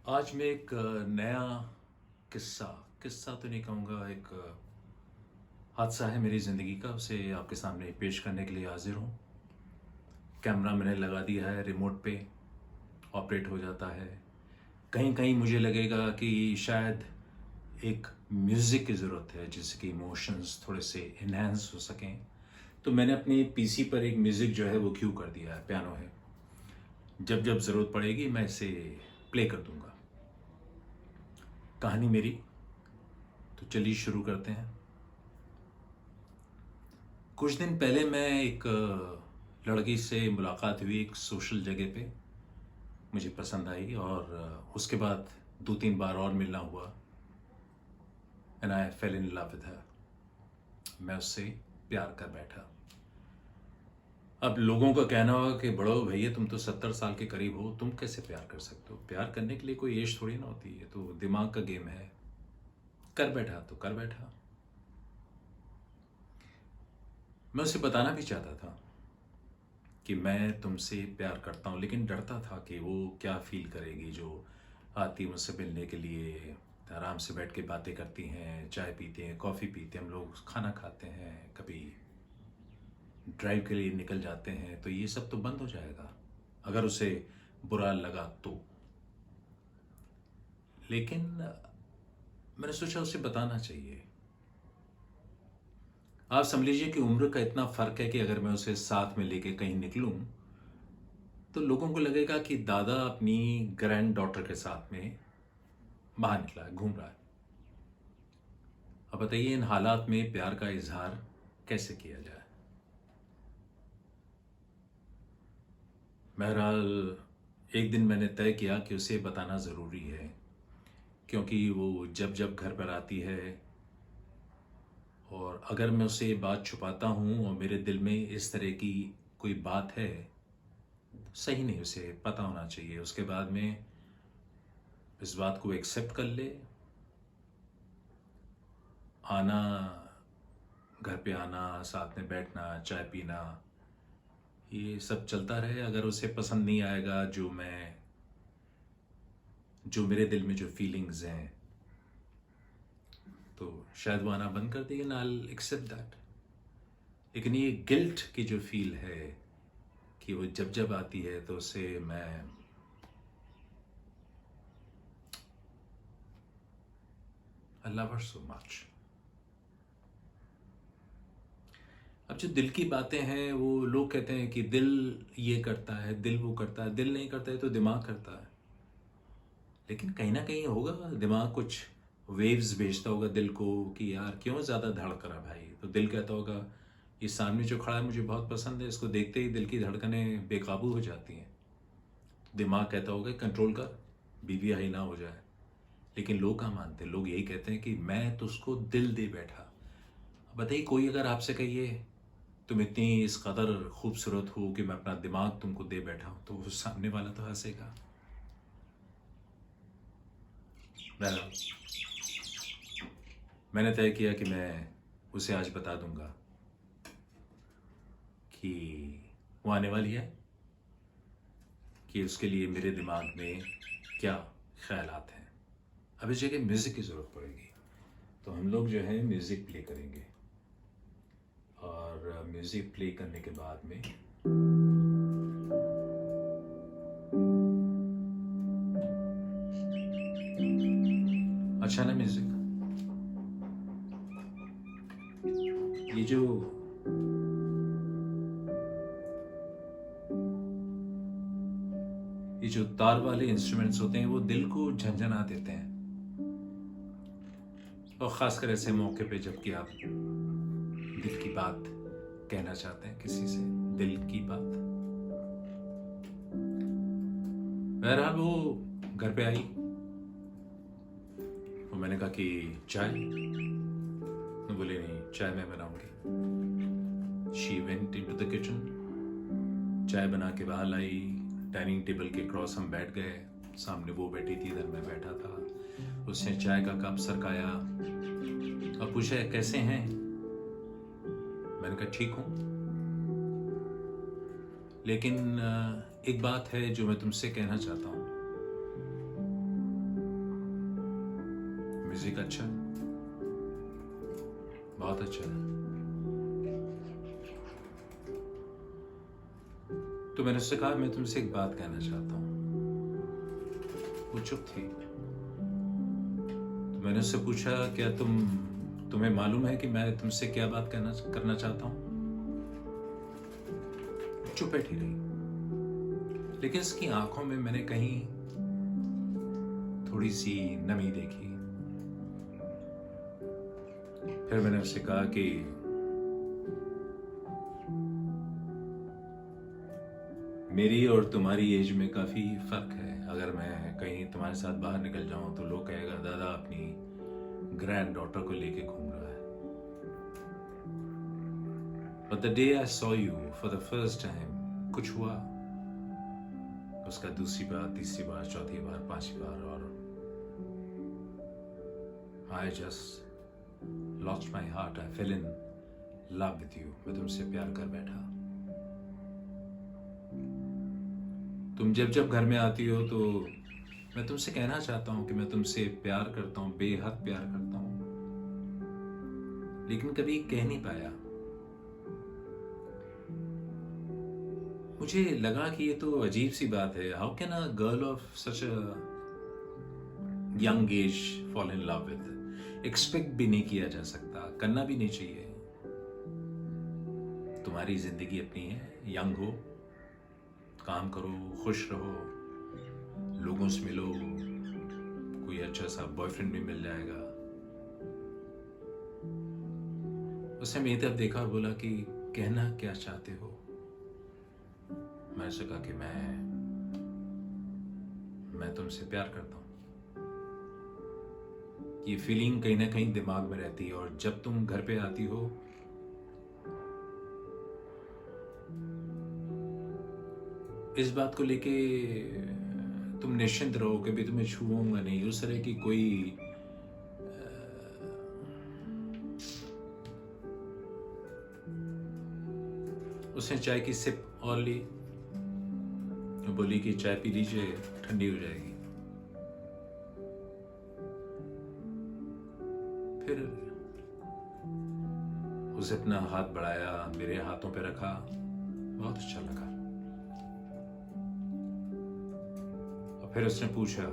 आज मैं एक नया किस्सा किस्सा तो नहीं कहूँगा, एक हादसा है मेरी ज़िंदगी का, उसे आपके सामने पेश करने के लिए हाजिर हूँ। कैमरा मैंने लगा दिया है, रिमोट पे ऑपरेट हो जाता है। कहीं कहीं मुझे लगेगा कि शायद एक म्यूज़िक की ज़रूरत है जिससे कि इमोशंस थोड़े से इन्हेंस हो सकें। तो मैंने अपने पीसी पर एक म्यूज़िक जो है वो क्यू कर दिया है, पियानो है। जब जब ज़रूरत पड़ेगी मैं इसे प्ले कर दूंगा। कहानी मेरी, तो चलिए शुरू करते हैं। कुछ दिन पहले मैं एक लड़की से मुलाकात हुई एक सोशल जगह पे। मुझे पसंद आई और उसके बाद दो तीन बार और मिलना हुआ and I fail in love with her. मैं उससे प्यार कर बैठा। अब लोगों का कहना होगा कि बड़ो भैया तुम तो 70 साल के करीब हो, तुम कैसे प्यार कर सकते हो? प्यार करने के लिए कोई एज थोड़ी ना होती है, तो दिमाग का गेम है। कर बैठा तो कर बैठा। मैं उसे बताना भी चाहता था कि मैं तुमसे प्यार करता हूँ, लेकिन डरता था कि वो क्या फील करेगी जो आती मुझसे मिलने के लिए। आराम से बैठ के बातें करती हैं, चाय पीते हैं, कॉफ़ी पीते हैं, हम लोग खाना खाते हैं, कभी ड्राइव के लिए निकल जाते हैं। तो ये सब तो बंद हो जाएगा अगर उसे बुरा लगा तो। लेकिन मैंने सोचा उसे बताना चाहिए। आप समझ लीजिए कि उम्र का इतना फ़र्क है कि अगर मैं उसे साथ में लेके कहीं निकलूं तो लोगों को लगेगा कि दादा अपनी ग्रैंड डॉटर के साथ में बाहर निकला है, घूम रहा है। अब बताइए इन हालात में प्यार का इजहार कैसे किया जाए। बहरहाल एक दिन मैंने तय किया कि उसे बताना ज़रूरी है, क्योंकि वो जब जब घर पर आती है और अगर मैं उसे ये बात छुपाता हूँ और मेरे दिल में इस तरह की कोई बात है, सही नहीं, उसे पता होना चाहिए। उसके बाद में इस बात को एक्सेप्ट कर ले, आना, घर पे आना, साथ में बैठना, चाय पीना, ये सब चलता रहे। अगर उसे पसंद नहीं आएगा जो मेरे दिल में जो फीलिंग्स हैं, तो शायद वो आना बंद कर देगी, आई एक्सेप्ट दैट। लेकिन ये गिल्ट की जो फील है कि वो जब जब आती है तो उसे मैं I love her so much. अब जो दिल की बातें हैं, वो लोग कहते हैं कि दिल ये करता है, दिल वो करता है। दिल नहीं करता है तो दिमाग करता है। लेकिन कहीं ना कहीं होगा, दिमाग कुछ वेव्स भेजता होगा दिल को कि यार क्यों ज़्यादा धड़क रहा भाई। तो दिल कहता होगा ये सामने जो खड़ा है मुझे बहुत पसंद है, इसको देखते ही दिल की धड़कनें बेकाबू हो जाती हैं। तो दिमाग कहता होगा कंट्रोल कर, बीवी हाई ना हो जाए। लेकिन लोग कहाँ मानते हैं, लोग यही कहते हैं कि मैं तो उसको दिल दे बैठा। अब बताइए कोई अगर आपसे कहिए तुम इतनी इस कदर खूबसूरत हो कि मैं अपना दिमाग तुमको दे बैठा हूं, तो वो सामने वाला तो हंसेगा। बहरहाल मैंने तय किया कि मैं उसे आज बता दूंगा कि वो आने वाली है, कि उसके लिए मेरे दिमाग में क्या ख्यालात हैं। अब इस जगह म्यूज़िक की ज़रूरत पड़ेगी, तो हम लोग जो है म्यूज़िक प्ले करेंगे। और म्यूज़िक प्ले करने के बाद में अच्छा ना म्यूज़िक, ये जो ये जो तार वाले इंस्ट्रूमेंट्स होते हैं वो दिल को झंझना देते हैं। और ख़ासकर ऐसे मौके पे जबकि आप दिल की बात कहना चाहते हैं किसी से, दिल की बात। बहरहाल वो घर पे आई और मैंने कहा कि चाय, वो बोले नहीं चाय मैं बनाऊंगी। She went into the kitchen, चाय बना के बाहर लाई। डाइनिंग टेबल के क्रॉस हम बैठ गए, सामने वो बैठी थी, इधर मैं बैठा था। उसने चाय का कप सरकाया और पूछा कैसे हैं। मैंने कहा ठीक हूँ, लेकिन एक बात है जो मैं तुमसे कहना चाहता हूँ। म्यूजिक अच्छा, बहुत अच्छा है। तो मैंने उससे कहा मैं तुमसे एक बात कहना चाहता हूँ। वो चुप थी। तो मैंने उससे पूछा क्या तुम्हें मालूम है कि मैं तुमसे क्या बात करना चाहता हूँ? चुप बैठी रही, लेकिन उसकी आंखों में मैंने कहीं थोड़ी सी नमी देखी। फिर मैंने उससे कहा कि मेरी और तुम्हारी एज में काफी फर्क है। अगर मैं कहीं तुम्हारे साथ बाहर निकल जाऊं तो लोग कहेगा दादा अपनी ग्रैंड डॉटर को लेके घूम रहा है। But the day I saw you for the first time, कुछ हुआ। उसका दूसरी बार, तीसरी बार, चौथी बार, पांचवी बार, और I just lost my heart. I fell in love with you. मैं तुमसे प्यार कर बैठा। तुम जब घर में आती हो तो मैं तुमसे कहना चाहता हूं कि मैं तुमसे प्यार करता हूं, बेहद प्यार करता हूं, लेकिन कभी कह नहीं पाया। मुझे लगा कि ये तो अजीब सी बात है। How can a girl of such a young age fall in love with? Expect भी नहीं किया जा सकता, करना भी नहीं चाहिए। तुम्हारी जिंदगी अपनी है, यंग हो, काम करो, खुश रहो, लोगों से मिलो, कोई अच्छा सा बॉयफ्रेंड भी मिल जाएगा। उसने मेरी तरफ देखा और बोला कि कहना क्या चाहते हो? मैं उससे कहा कि मैं तुमसे प्यार करता हूं। ये फीलिंग कहीं ना कहीं दिमाग में रहती है, और जब तुम घर पे आती हो इस बात को लेके तुम निश्चिंत रहो कि भी तुम्हें छूऊंगा नहीं। उस तरह की कोई उसने चाय की सिप और ली, बोली कि चाय पी लीजिए, ठंडी हो जाएगी। फिर उसे अपना हाथ बढ़ाया, मेरे हाथों पे रखा, बहुत अच्छा लगा। और फिर उसने पूछा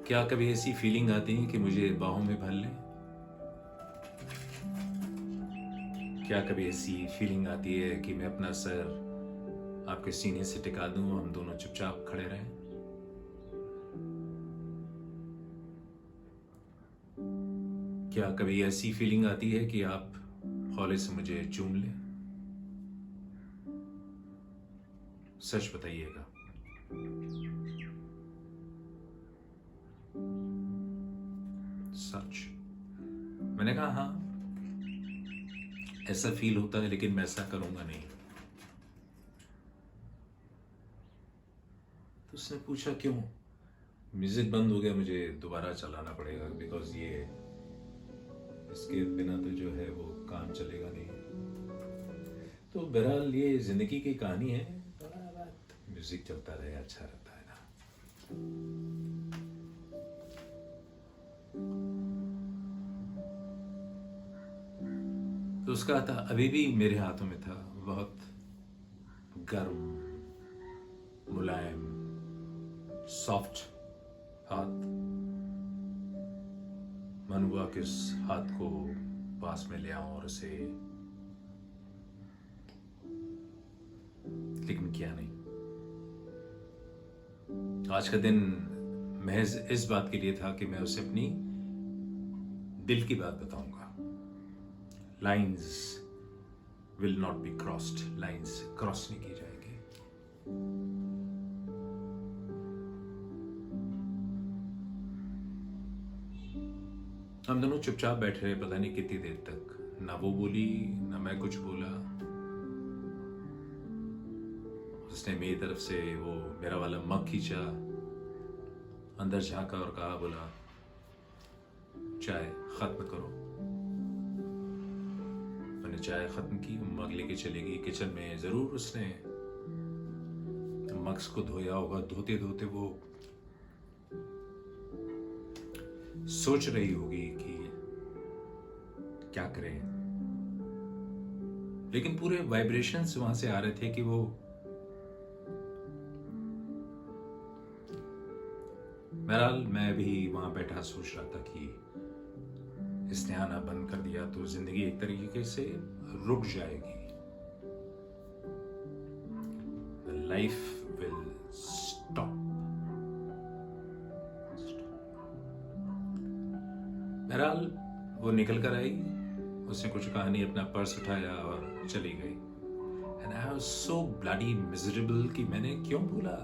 क्या कभी ऐसी फीलिंग आती है कि मुझे बाहों में भर लें? क्या कभी ऐसी फीलिंग आती है कि मैं अपना सर आपके सीने से टिका दूं, हम दोनों चुपचाप खड़े रहें? क्या कभी ऐसी फीलिंग आती है कि आप हौले से मुझे चूम लें? सच बताइएगा। सच। मैंने कहा हाँ, ऐसा फील होता है, लेकिन मैं ऐसा करूंगा नहीं। तो उसने पूछा क्यों? म्यूजिक बंद हो गया, मुझे दोबारा चलाना पड़ेगा, बिकॉज ये इसके बिना तो जो है वो काम चलेगा नहीं। तो बहरहाल ये जिंदगी की कहानी है, म्यूजिक चलता रहे, अच्छा रहता है ना। तो उसका था अभी भी मेरे हाथों में था, बहुत गर्म, मुलायम, सॉफ्ट हाथ। मन हुआ कि उस हाथ को पास में ले आऊं और उसे, लेकिन किया नहीं। आज का दिन महज इस बात के लिए था कि मैं उसे अपनी दिल की बात बताऊंगा। Lines will not be crossed, lines cross नहीं की जाएगी। हम दोनों चुपचाप बैठे रहे, पता नहीं कितनी देर तक। ना वो बोली ना मैं कुछ बोला। उसने मेरी तरफ से वो मेरा वाला मग खींचा, अंदर झांका और कहा, बोला चाय खत्म करो। मैंने चाय खत्म की, मग लेके चली गई किचन में। जरूर उसने मग्स को धोया होगा, धोते धोते वो सोच रही होगी कि क्या करें, लेकिन पूरे वाइब्रेशंस वहां से आ रहे थे कि वो बहरहाल मैं भी वहां बैठा सोच रहा था कि इसने आना बंद कर दिया तो जिंदगी एक तरीके से रुक जाएगी, लाइफ विल स्टॉप। बहरहाल वो निकल कर आई, उसने कुछ कहा नहीं, अपना पर्स उठाया और चली गई। And I was so bloody miserable कि मैंने क्यों बोला,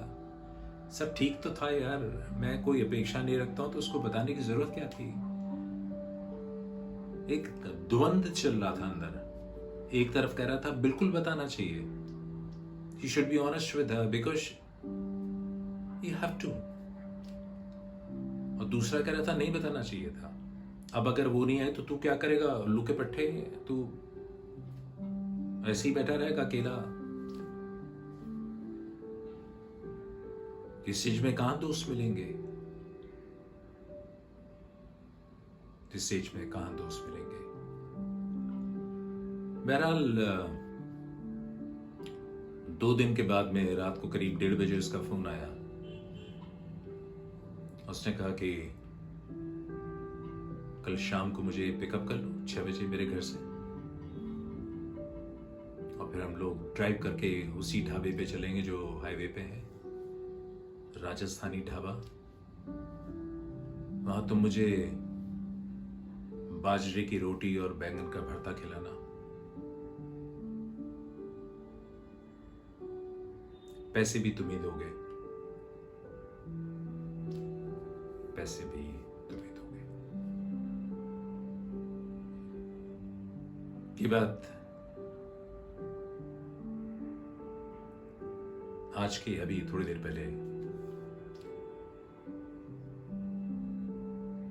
सब ठीक तो था यार, मैं कोई अपेक्षा नहीं रखता हूं तो उसको बताने की जरूरत क्या थी। एक द्वंद चल रहा था अंदर, एक तरफ कह रहा था बिल्कुल बताना चाहिए, you should be honest with her because you have to, और दूसरा कह रहा था नहीं बताना चाहिए था। अब अगर वो नहीं आए तो तू क्या करेगा, उल्लू के पट्टे, तू ऐसे ही बैठा रहेगा अकेला। इस चीज में कहां दोस्त मिलेंगे, इस चीज में कहां दोस्त मिलेंगे। बहरहाल 2 दिन के बाद में रात को करीब 1:30 बजे उसका फोन आया। उसने कहा कि कल शाम को मुझे पिकअप कर लो 6 बजे मेरे घर से, और फिर हम लोग ड्राइव करके उसी ढाबे पे चलेंगे जो हाईवे पे है, राजस्थानी ढाबा। वहां तुम मुझे बाजरे की रोटी और बैंगन का भरता खिलाना। पैसे भी तुम ही दोगे, पैसे भी तुम ही दोगे। ये बात आज की अभी थोड़ी देर पहले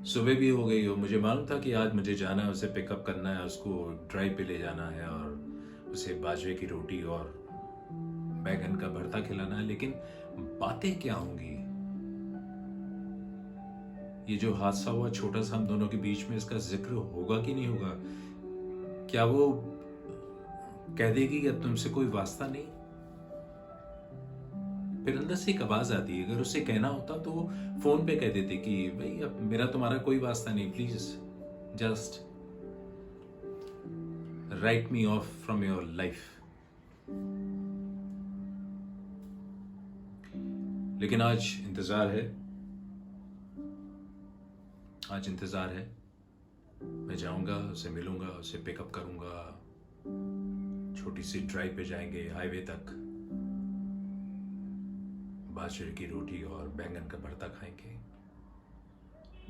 सुबह भी हो गई हो। मुझे मालूम था कि आज मुझे जाना है, उसे पिकअप करना है, उसको ड्राइव पे ले जाना है और उसे बाजरे की रोटी और बैगन का भरता खिलाना है, लेकिन बातें क्या होंगी। ये जो हादसा हुआ छोटा सा हम दोनों के बीच में, इसका जिक्र होगा कि नहीं होगा? क्या वो कह देगी कि अब तुमसे कोई वास्ता नहीं? फिर अंदर से एक आवाज आती है, अगर उसे कहना होता तो वो फोन पे कह देते कि भाई अब मेरा तुम्हारा कोई वास्ता नहीं, please just right me of from your life. लेकिन आज इंतजार है, आज इंतजार है। मैं जाऊंगा, उसे मिलूंगा, उसे पिकअप करूंगा, छोटी सी ड्राइव पे जाएंगे हाईवे तक, बाजरे की रोटी और बैंगन का भरता खाएंगे।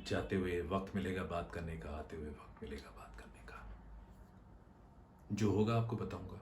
जाते हुए वक्त मिलेगा बात करने का, आते हुए वक्त मिलेगा बात करने का। जो होगा आपको बताऊंगा।